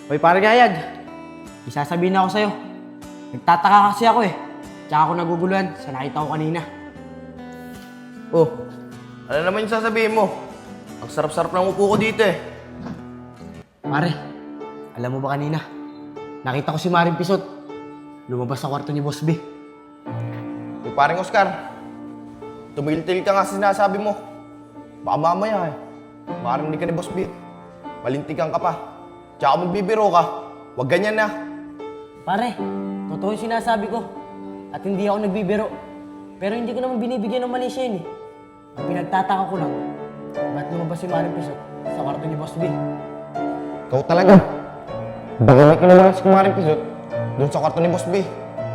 Hoy, pare Gayag. Isasabihin ako sa'yo. Nagtataka kasi ako eh. Tsaka ako naguguluhan sa nakita ko kanina. Oh, ano naman yung sasabihin mo? Ang sarap-sarap ng upo ko dito eh. Pare, alam mo ba kanina? Nakita ko si Maring Pisot. Lumabas sa kwarto ni Boss B. Uy, paring Oscar, tumigil-tigil ka nga sa sinasabi mo. Baka mamaya eh. Maring hindi ka ni Boss B. Malintikan ka pa. Tsaka magbibiro ka. Huwag ganyan na. Pare, totoo yung sinasabi ko. At hindi ako nagbibiro. Pero hindi ko naman binibigyan ng mali siya yun eh. Ang pinagtataka ko lang, ba't lumabas si Maring Pisot sa kwarto ni Boss B? Ikaw talaga. Baka may kinalaman si Maring Pisot doon sa kwarto ni Boss B.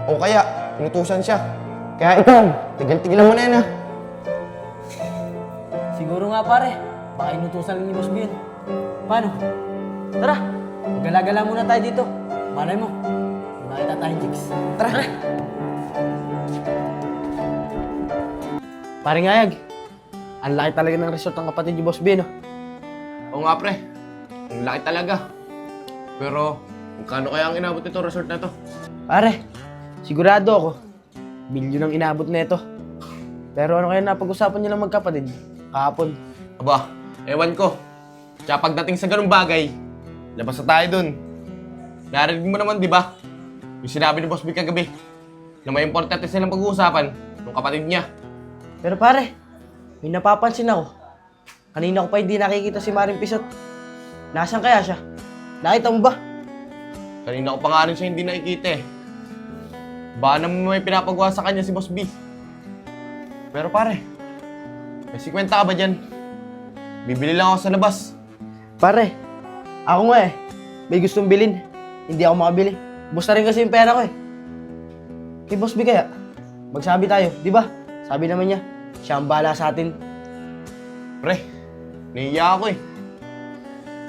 O kaya, pinutusan siya. Kaya ikaw, tigil-tigilan mo na yan ha. Siguro nga pare, baka inutusan lang ni Boss B yun. Paano? Tara, gala-gala muna tayo dito. Malay mo, makita tayong chicks. Tara! Pare Ngayag, ang laki talaga ng resort ng kapatid ni Boss B, no? Oo nga pre, ang laki talaga. Pero, kung kaya ang inabot nito resort na to? Pare, sigurado ako, milyon ang inabot na ito. Pero ano kaya napag-usapan niyo lang magkapatid kahapon? Aba, ewan ko. Tsaka pagdating sa ganung bagay, labas na tayo dun. Narinig mo naman, di ba? Yung sinabi ni Boss B kagabi, na may importante silang pag-uusapan ng kapatid niya. Pero pare, may napapansin ako. Kanina ko pa hindi nakikita si Maring Pisot. Nasaan kaya siya? Nakita mo ba? Kanina ko pa nga rin siya hindi nakikita eh. Baka naman may pinapagawa sa kanya si Boss B. Pero pare, may 50 ka ba dyan? Bibili lang ako sa labas. Pare, ako nga eh. May gustong bilhin. Hindi ako makabili. Ubus na rin kasi yung pera ko eh. Kay Boss B kaya, magsabi tayo, di ba? Sabi naman niya, siya ang bahala sa atin. Pre, nahiya ako eh.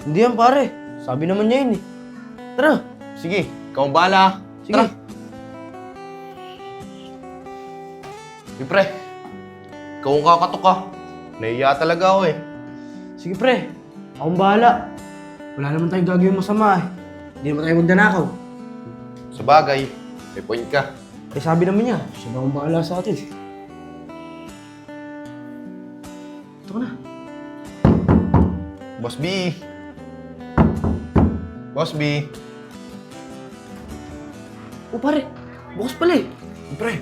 Hindi yan pare. Sabi naman niya yun eh. Tara. Sige, ikaw ang bahala. Sige. Tara. Sige pre, ikaw ang kakatok ka. Nahiya talaga ako eh. Sige pre, akong bahala. Wala naman tayong gagawin masama eh. Hindi naman tayo magdanakaw. Sa bagay, may point ka. Eh sabi naman niya, siya na ang bahala sa atin. Ito ka na. Boss B. Boss B. O pare, bukas pala eh. Pre,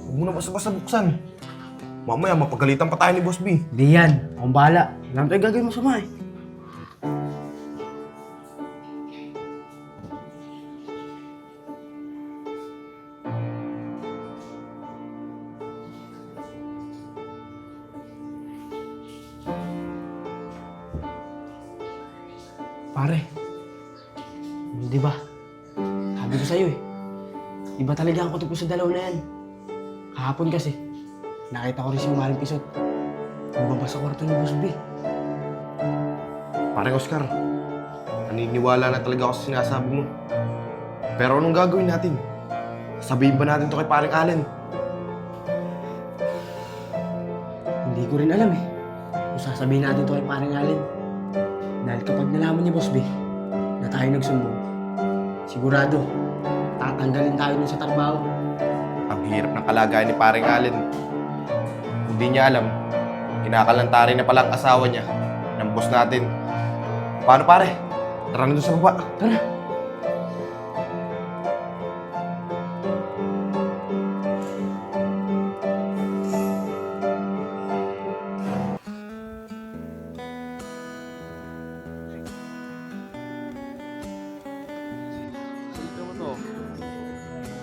huwag mo na basta-basta buksan. Mamaya mapagalitan pa tayo ni Boss B. Hindi yan, akong bahala. Wala naman tayong gagawin masama eh. Pare, di ba? Sabi ko sa'yo eh. Iba talaga ang kutob ko sa dalaw na yan. Kahapon kasi, nakita ko rin si Maring Pisot. Lumabas sa kwarto ni Boss B. Pare Oscar, naniniwala na talaga ako sa sinasabi mo. Pero anong gagawin natin? Sabihin ba natin to kay paring Allen? Hindi ko rin alam eh. Kung sasabihin natin to kay Paring Allen. Dahil kapag nalaman ni Boss B na tayo nagsumbong, sigurado, tatanggalin tayo nun sa trabaho. Ang hirap ng kalagayan ni paring Allen. Hindi niya alam, kinakalantari na palang asawa niya ng boss natin. Paano pare? Tara na doon sa baba. Tara!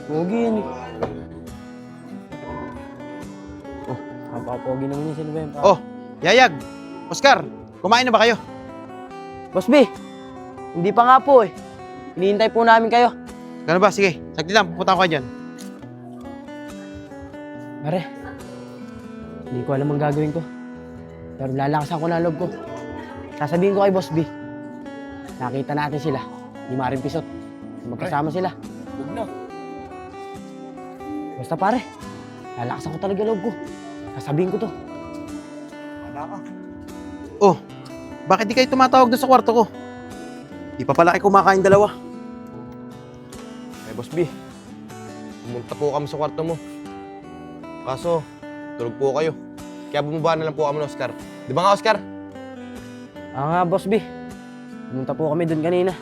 Pogi yan eh. Oh, kapapogi naman yun. Sino ba yan? Oh, Yayag! Oscar! Kumain na ba kayo? Boss B, hindi pa nga po eh. Hinihintay po namin kayo. Gano'n ba? Sige, saglit lang. Pupunta ko kayo dyan. Pare, hindi ko alam ang gagawin ko. Pero lalakasan ko na loob ko. Sasabihin ko kay Boss B, nakita natin sila, ni Maring Pisot. Magkasama sila. Huwag na. Basta pare, lalakasan ko talaga loob ko. Sasabihin ko to. Wala ka. Oh, bakit di kayo tumatawag doon sa kwarto ko? Di pa pala kayo kumakain dalawa. Boss B, pumunta po kami sa kwarto mo. Kaso, tulog po kayo. Kaya bumaba na lang po kami ng Oscar. Di ba nga, Oscar? Nga, Boss B. Pumunta po kami dun kanina.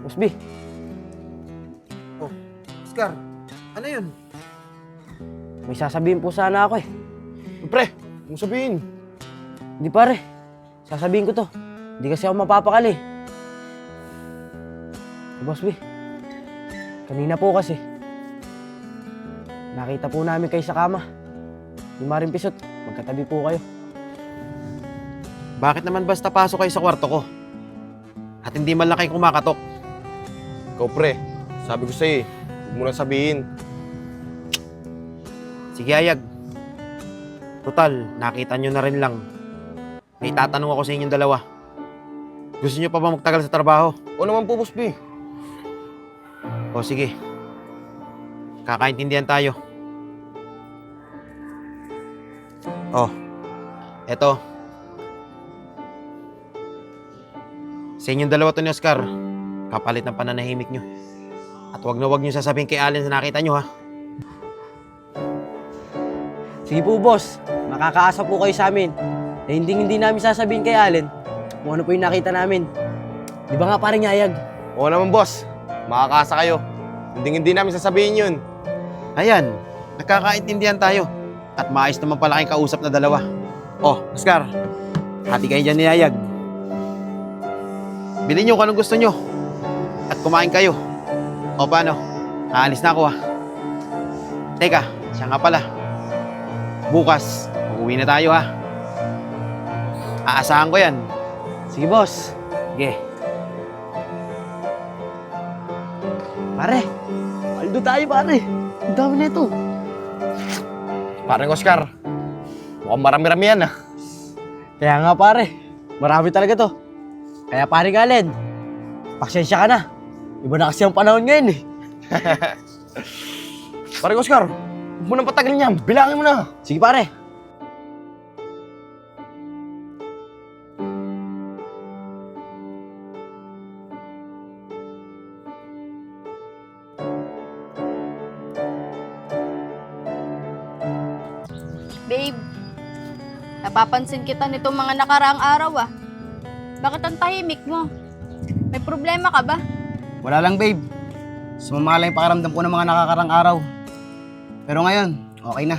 Boss B, Oscar, ano yun? may sasabihin po sana ako eh. Pre, kung sabihin. Hindi pare, sasabihin ko to. Hindi kasi ako mapapakali. Boss B, kanina po kasi, nakita po namin kayo sa kama. Ni Maring Pisot, magkatabi po kayo. Bakit naman basta pasok kayo sa kwarto ko? At hindi man lang kayo kumakatok. Ikaw, pre, sabi ko sa'yo eh, huwag mo na sabihin. Sige, Ayag. Total, nakita nyo na rin lang. May tatanong ako sa inyong dalawa. Gusto nyo pa ba magtagal sa trabaho? O naman po, Boss B. O sige. Kakaintindihan tayo. Oh, eto. Sa inyong dalawa to ni Oscar, kapalit ng pananahimik nyo. At wag nyo sasabihin kay Allen na nakita nyo, ha? Sige po, boss. Makakaasa po kayo sa amin. Hindi namin sasabihin kay Allen kung ano po yung nakita namin. Di ba nga parang Ayag? Oo naman, boss. Makakasa kayo. Hindi namin sasabihin yun. Ayan, nagkakaintindihan tayo. At maayos naman pala kayong kausap na dalawa. Oh, Oscar, hati kayo dyan ni Ayag. Bilhin nyo kung anong gusto nyo. At kumain kayo. O paano? Aalis na ako, ha? Teka, siya nga pala. Bukas, uuwi na tayo, ha? Aasahan ko yan. Sige, boss. Sige. Pare, paldo tayo, pare. Ang dami na ito. Parang Oscar, mukhang marami-rami yan ah. Kaya nga, pare. Marami talaga to. Kaya pare Allen, pasensya ka na. Iba na kasi ang panahon ngayon eh. Parang Oscar, huwag mo nang patagalin yan. Bilangin mo na. Sige, pare. Babe, napapansin kita nitong mga nakaraang araw ah. Bakit ang tahimik mo? May problema ka ba? Wala lang, babe. Sumama lang yung pakiramdam ko ng mga nakakarang araw. Pero ngayon, okay na.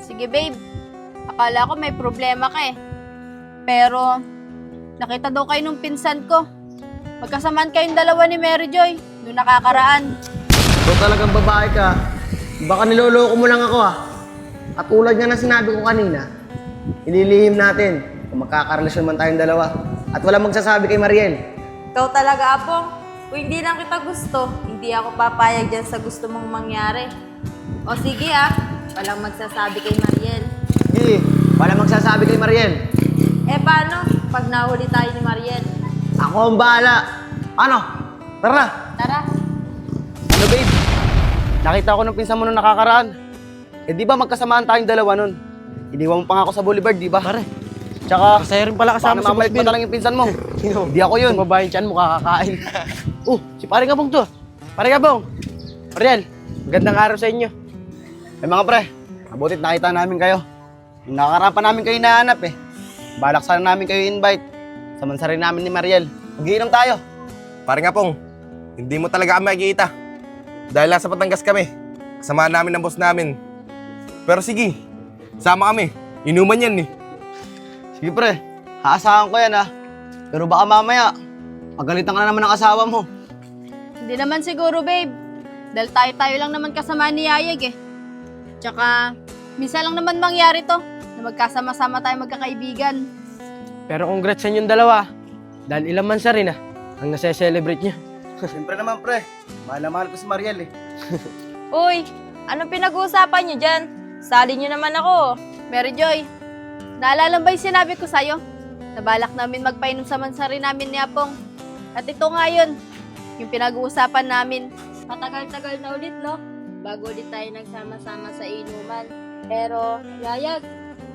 Sige babe, akala ko may problema ka eh. Pero, nakita daw kayo nung pinsan ko. Magkasamaan kayong dalawa ni Mary Joy, nung nakakaraan. Ikaw talagang babae ka. Baka niloloko mo lang ako ah. At tulad nga na sinabi ko kanina, ililihim natin kung magkakarelasyon man tayong dalawa. At walang magsasabi kay Mariel. Ikaw talaga, Apong. Kung hindi lang kita gusto, hindi ako papayag dyan sa gusto mong mangyari. O sige walang magsasabi kay Mariel. Sige, walang magsasabi kay Mariel. Eh paano pag nahuli tayo ni Mariel? Ako ang bahala. Ano? Tara na. Tara. Ano, babe? Nakita ko ng pinsan mo nung nakakaraan. Eh di ba magkasamaan tayong dalawa nun? Iniwan mo pa nga ako sa Boulevard, di ba? Pare, Tsaka, masaya rin pala kasama si paano Boss mamalik Bill. pa lang yung pinsan mo? Hindi ako yun. Yung babae dyan mo kakakain. Si pare Gabong to. Pare Gabong. Mariel, magandang araw sa inyo. Eh mga pre, mabutit nakita namin kayo. Yung nakakaraan pa namin kayo hinahanap eh. Balak sana namin kayo invite. Samansa rin namin ni Mariel. Mag-iinom tayo. Parang nga pong, hindi mo talaga kami makikita. Dahil nasa Batangas kami. Kasama namin ng boss namin. Pero sige, sama kami. Inuman yan eh. Sige pre, haasahan ko yan ah. Pero baka mamaya, pagalitan ka na naman ng asawa mo. Hindi naman siguro babe. Dahil tayo lang naman kasama ni Yayag eh. Tsaka, minsan lang naman mangyari to na magkasama-sama tayo magkakaibigan. Pero congrats sa inyong dalawa. Dahil ilang months na rin ang nase-celebrate niyo. Siyempre naman pre, mahal na mahal ko si Mariel eh. Uy, anong pinag-uusapan nyo dyan? Sali nyo naman ako. Mary Joy, naalala ba yung sinabi ko sa'yo? Nabalak namin magpainom sa mansari namin ni Apong. At ito nga yun, yung pinag-uusapan namin. Matagal-tagal na ulit, no? Bago ulit tayo nagsama-sama sa inuman. Pero, Yayag,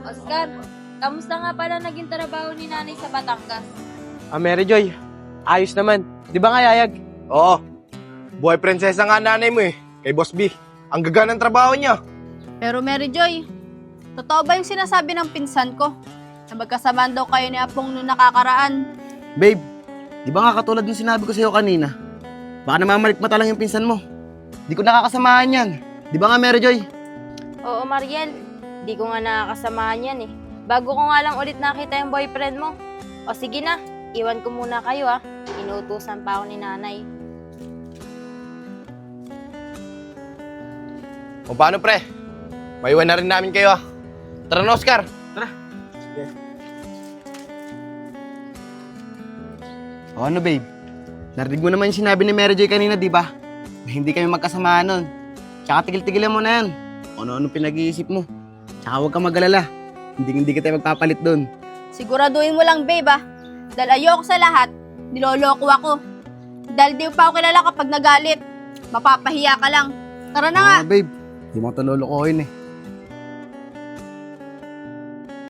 Oscar, kamusta nga pala naging trabaho ni nanay sa Batangas? Mary Joy, ayos naman. Di ba nga, Yayag? Oo. Buhay prinsesa nga nanay mo eh. Kay Boss B. Ang gaga ng trabaho niya. Pero Mary Joy, totoo ba yung sinasabi ng pinsan ko? Na magkasamaan daw kayo ni Apong nung nakakaraan. Babe, di ba nga katulad ng sinabi ko sa'yo kanina? Baka namamalikmata lang yung pinsan mo. Di ko nakakasamahan yan. Di ba nga, Mary Joy? Oo, Mariel. Di ko nga nakakasamahan yan eh. Bago ko nga lang ulit nakita yung boyfriend mo. O sige na, iwan ko muna kayo ah. Inuutusan pa ako ni nanay. O paano pre? Maiwan na rin namin kayo ah. Tara na Oscar. O ano, babe? Narinig mo naman yung sinabi ni Mary Joy kanina, di ba? Na hindi kami magkasamahan nun. Tsaka tigil-tigilan mo na yan. Ano-ano pinag-iisip mo. Tsaka huwag kang mag-alala. Hindi kita magpapalit dun. Siguraduhin mo lang, babe, ah. Dahil ayoko sa lahat, niloloko ako. Dahil di mo pa ako kilala kapag nagalit. Mapapahiya ka lang. Tara na nga. Babe. Di mo ito lolokohin eh.